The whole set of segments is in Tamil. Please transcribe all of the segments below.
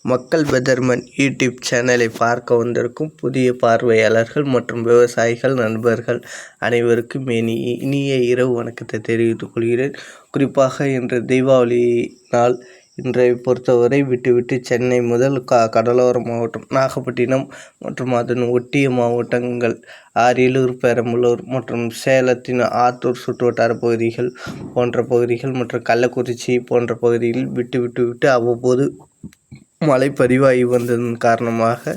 மக்கள் பெதர்மன் யூடியூப் சேனலை பார்க்க வந்திருக்கும் புதிய பார்வையாளர்கள் மற்றும் விவசாயிகள் நண்பர்கள் அனைவருக்கும் இனிய இரவு வணக்கத்தை தெரிவித்துக் கொள்கிறேன். குறிப்பாக இன்று தீபாவளி நாள். இன்றை பொறுத்தவரை விட்டுவிட்டு சென்னை முதல் கடலோர மாவட்டம் நாகப்பட்டினம் மற்றும் அதன் ஒட்டிய மாவட்டங்கள் அரியலூர், பெரம்பலூர் மற்றும் சேலத்தின் ஆத்தூர் சுற்றுவட்டார பகுதிகள் போன்ற பகுதிகள் மற்றும் கள்ளக்குறிச்சி போன்ற பகுதிகளில் விட்டு அவ்வப்போது மழை பதிவாகி வந்ததன் காரணமாக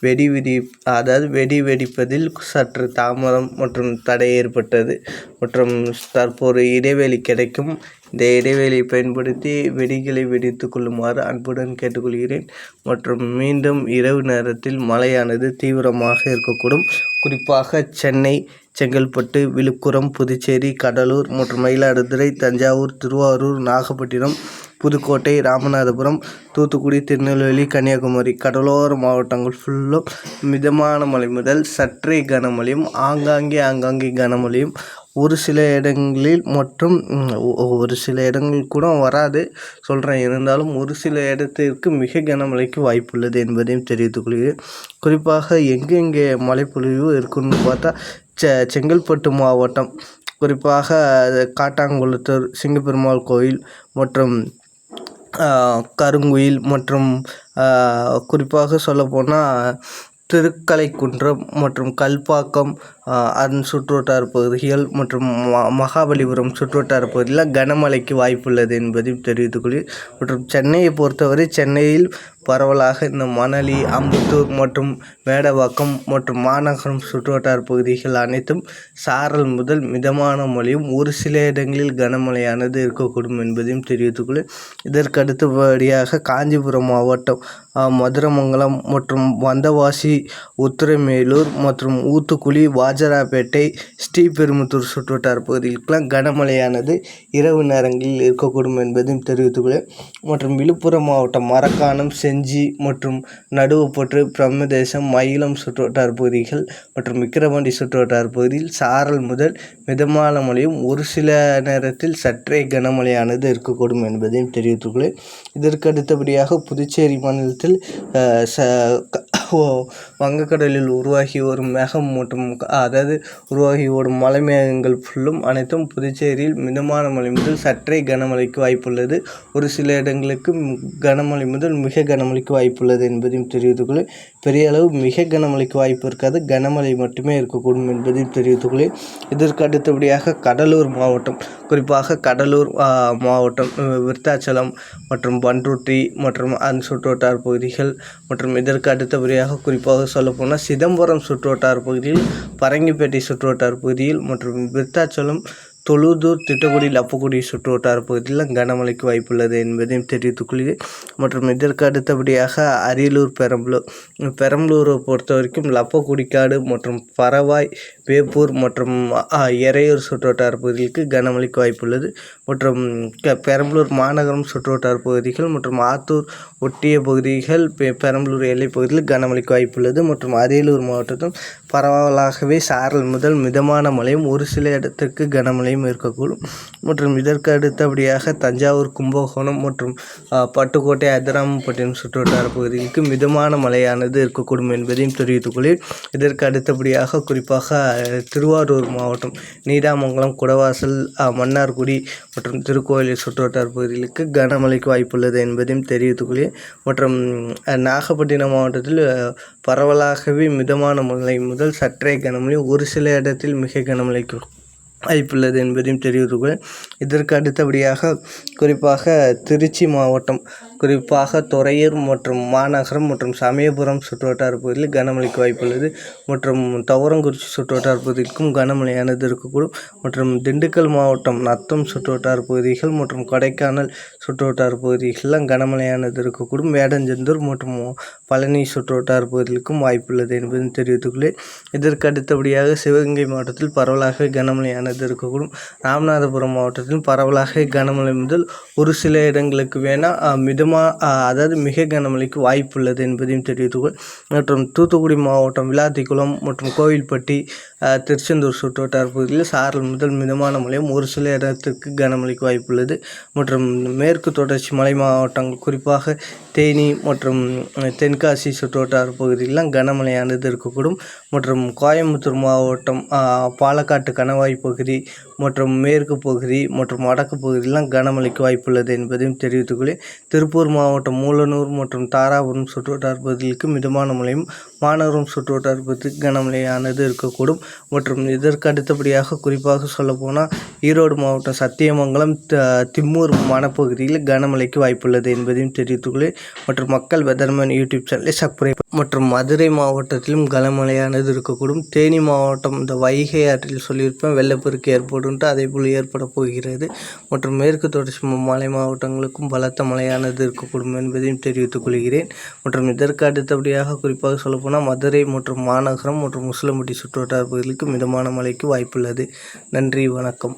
வெடி வெடிப்பதில் சற்று தாமதம் மற்றும் தடை ஏற்பட்டது. மற்றும் தற்போது இடைவெளி கிடைக்கும். இந்த இடைவெளியை பயன்படுத்தி வெடிகளை வெடித்து கொள்ளுமாறு அன்புடன் கேட்டுக்கொள்கிறேன். மற்றும் மீண்டும் இரவு நேரத்தில் மழையானது தீவிரமாக இருக்கக்கூடும். குறிப்பாக சென்னை, செங்கல்பட்டு, விழுப்புரம், புதுச்சேரி, கடலூர் மற்றும் மயிலாடுதுறை, தஞ்சாவூர், திருவாரூர், நாகப்பட்டினம், புதுக்கோட்டை, ராமநாதபுரம், தூத்துக்குடி, திருநெல்வேலி, கன்னியாகுமரி கடலோர மாவட்டங்கள் ஃபுல்லும் மிதமான மழை முதல் சற்றே கனமழையும் ஆங்காங்கே கனமழையும் ஒரு சில இடங்களில் மற்றும் ஒரு சில இடங்கள் கூட வராது சொல்கிறேன். இருந்தாலும் ஒரு சில இடத்திற்கு மிக கனமழைக்கு வாய்ப்புள்ளது என்பதையும் தெரிவித்துக் கொள்கிறேன். குறிப்பாக எங்கெங்கே மழைப்பொழிவு இருக்குன்னு பார்த்தா செங்கல்பட்டு மாவட்டம், குறிப்பாக காட்டாங்குளத்தூர் சிங்கப்பெருமாள் கோயில் மற்றும் கருங்குயில் மற்றும் குறிப்பாக சொல்லப்போனால் திருக்கலைக்குன்றம் மற்றும் கல்பாக்கம் அதன் சுற்றுவட்டார பகுதிகள் மற்றும் மகாபலிபுரம் சுற்றுவட்டார பகுதியில் கனமழைக்கு வாய்ப்புள்ளது என்பதையும் தெரிவித்துக்கொள்கிறேன். மற்றும் சென்னையை பொறுத்தவரை சென்னையில் பரவலாக இந்த மணலி, அம்பத்தூர் மற்றும் மேடவாக்கம் மற்றும் மாநகரம் சுற்றுவட்டார பகுதிகள் அனைத்தும் சாரல் முதல் மிதமான மழையும் ஒரு சில இடங்களில் கனமழையானது இருக்கக்கூடும் என்பதையும் தெரிவித்துக்கொள்கிறேன். இதற்கு அடுத்தபடியாக காஞ்சிபுரம் மாவட்டம் மதுரமங்கலம் மற்றும் வந்தவாசி, உத்திரமேலூர் மற்றும் ஊத்துக்குளி, வாஜராப்பேட்டை, ஸ்ரீபெரும்புதூர் சுற்றுவட்டார பகுதிகளுக்கெல்லாம் கனமழையானது இரவு நேரங்களில் இருக்கக்கூடும் என்பதையும் தெரிவித்துக்கொள்கிறேன். மற்றும் விழுப்புரம் மாவட்டம் மரக்காணம், செஞ்சி மற்றும் நடுவுப்பற்று, பிரம்மதேசம், மயிலம் சுற்றுவட்டார பகுதிகள் மற்றும் விக்கிரவாண்டி சுற்றுவட்டார பகுதியில் சாரல் முதல் மிதமான மழையும் ஒரு சில நேரத்தில் சற்றே கனமழையானது இருக்கக்கூடும் என்பதையும் தெரிவித்துக்கொள்கிறேன். இதற்கு அடுத்தபடியாக புதுச்சேரி மாநிலத்தில் வங்கக்கடலில் உருவாகி வரும் மேகம் மற்றும் உருவாகி வரும் மலை மேகங்கள் ஃபுல்லும் அனைத்தும் புதுச்சேரியில் மிதமான மழை முதல் சற்றே கனமழைக்கு வாய்ப்புள்ளது. ஒரு சில இடங்களுக்கு கனமழை முதல் மிக கனமழைக்கு வாய்ப்புள்ளது என்பதையும் தெரிவித்துக்கொள்ள, பெரிய அளவு மிக கனமழைக்கு வாய்ப்பு இருக்காது, கனமழை மட்டுமே இருக்கக்கூடும் என்பதையும் தெரிவித்துக்கொள்ளேன். இதற்கு அடுத்தபடியாக கடலூர் மாவட்டம், குறிப்பாக கடலூர் மாவட்டம் விருத்தாச்சலம் மற்றும் பண்ருட்டி மற்றும் அதன் சுற்றுவட்டார பகுதிகள் மற்றும் இதற்கு அடுத்தபடியாக குறிப்பாக சொல்லப்போனால் சிதம்பரம் சுற்றுவட்டார பகுதியில், பரங்கிப்பேட்டை சுற்றுவட்டார பகுதியில் மற்றும் விருத்தாச்சலம், தொழுதூர், திட்டக்குடி, லப்பக்குடி சுற்றுவட்டார பகுதியில் கனமழைக்கு வாய்ப்புள்ளது என்பதையும் தெரிவித்துக்கொள்கிறேன். மற்றும் இதற்கு அடுத்தபடியாக அரியலூர், பெரம்பலூரை பொறுத்த வரைக்கும் லப்பக்குடிக்காடு மற்றும் பரவாய், வேப்பூர் மற்றும் எறையூர் சுற்றுவட்டார பகுதிகளுக்கு கனமழைக்கு வாய்ப்புள்ளது. மற்றும் பெரம்பலூர் மாநகரம் சுற்றுவட்டார பகுதிகள் மற்றும் ஆத்தூர் ஒட்டிய பகுதிகள், பெரம்பலூர் எல்லை பகுதியில் கனமழைக்கு வாய்ப்புள்ளது. மற்றும் அரியலூர் மாவட்டத்தில் பரவலாகவே சாரல் முதல் மிதமான மழையும் ஒரு சில இடத்திற்கு கனமழையும் இருக்கக்கூடும். மற்றும் இதற்கு அடுத்தபடியாக தஞ்சாவூர், கும்பகோணம் மற்றும் பட்டுக்கோட்டை, அதிராமப்பட்டினம் சுற்றுவட்டார பகுதிகளுக்கு மிதமான மழையானது இருக்கக்கூடும் என்பதையும் தெரிவித்துக்கொள்கிறேன். இதற்கு அடுத்தபடியாக குறிப்பாக திருவாரூர் மாவட்டம் நீடாமங்கலம், குடவாசல், மன்னார்குடி மற்றும் திருக்கோயிலை சுற்றுவட்டார பகுதிகளுக்கு கனமழைக்கு வாய்ப்புள்ளது என்பதையும் தெரிவித்துக்கொள்கிறேன். மற்றும் நாகப்பட்டினம் மாவட்டத்தில் பரவலாகவே மிதமான மழை முதல் சற்றே கனமழையும் ஒரு சில இடத்தில் மிக கனமழைக்கு வாய்ப்புள்ளது என்பதையும் தெரிவித்துக்கொள்கிறேன். இதற்கு அடுத்தபடியாக குறிப்பாக திருச்சி மாவட்டம், குறிப்பாக துறையூர் மற்றும் மாநகரம் மற்றும் சமயபுரம் சுற்றுவட்டார பகுதியில் கனமழைக்கு வாய்ப்புள்ளது. மற்றும் துவரங்குறிச்சி சுற்றுவட்டார பகுதிக்கும் கனமழையானது இருக்கக்கூடும். மற்றும் திண்டுக்கல் மாவட்டம் நத்தம் சுற்றுவட்டார பகுதிகள் மற்றும் கொடைக்கானல் சுற்றுவட்டார பகுதிகளெலாம் கனமழையானது இருக்கக்கூடும். வேடஞ்சந்தூர் மற்றும் பழனி சுற்றுவட்டார பகுதிகளுக்கும் வாய்ப்புள்ளது என்பதை தெரிவித்துக்கொள்கிறேன். இதற்கு அடுத்தபடியாக சிவகங்கை மாவட்டத்தில் பரவலாக கனமழையானது இருக்கக்கூடும். ராமநாதபுரம் மாவட்டத்தில் பரவலாக கனமழை முதல் ஒரு சில இடங்களுக்கு வேணால் மிதமான அதாவது மிக கனமழைக்கு வாய்ப்புள்ளது என்பதையும் தெரிவித்துக்கொள். மற்றும் தூத்துக்குடி மாவட்டம் விளாத்திக்குளம் மற்றும் கோவில்பட்டி, திருச்செந்தூர் சுற்றுவட்டார பகுதியில் சாரல் முதல் மிதமான மழையும் ஒரு சில இடத்திற்கு கனமழைக்கு வாய்ப்புள்ளது. மற்றும் மேற்கு தொடர்ச்சி மலை மாவட்டங்கள் குறிப்பாக தேனி மற்றும் தென்காசி சுற்றுவட்டார பகுதியிலாம் கனமழையானது இருக்கக்கூடும். மற்றும் கோயம்புத்தூர் மாவட்டம், பாலக்காட்டு கணவாய் பகுதி மற்றும் மேற்கு பகுதி மற்றும் வடக்கு பகுதியெலாம் கனமழைக்கு வாய்ப்புள்ளது என்பதையும் தெரிவித்துக்கொள்ளேன். திருப்பூர் மாவட்டம் மூலனூர் மற்றும் தாராபுரம் சுற்றுவட்டார பகுதிகளுக்கு மிதமான மழையும், மாநகரம் சுற்றுவட்டார பகுதிக்கு கனமழையானது இருக்கக்கூடும். மற்றும் இதற்கு அடுத்தபடியாக குறிப்பாக சொல்லப்போனால் ஈரோடு மாவட்டம் சத்தியமங்கலம், திம்மூர் வனப்பகுதியில் கனமழைக்கு வாய்ப்புள்ளது என்பதையும் தெரிவித்துக்கொள்ளேன். மற்றும் மக்கள் வெதர்மேன் யூடியூப் சேனலை சப்ஸ்கிரைப். மற்றும் மதுரை மாவட்டத்திலும் கனமழையானது இருக்கக்கூடும். தேனி மாவட்டம் இந்த வைகை ஆற்றில் சொல்லியிருப்பேன் வெள்ளப்பெருக்கு ஏற்படும்ட்டு, அதேபோல் ஏற்பட போகிறது. மற்றும் மேற்கு தொடர்ச்சி மலை மாவட்டங்களுக்கும் பலத்த மழையானது இருக்கக்கூடும் என்பதையும் தெரிவித்துக் கொள்கிறேன். மற்றும் இதற்கு அடுத்தபடியாக குறிப்பாக சொல்லப்போனால் மதுரை மற்றும் மாநகரம் மற்றும் உசிலம்பட்டி சுற்றுவட்டார பகுதிகளுக்கு மிதமான மழைக்கு வாய்ப்புள்ளது. நன்றி, வணக்கம்.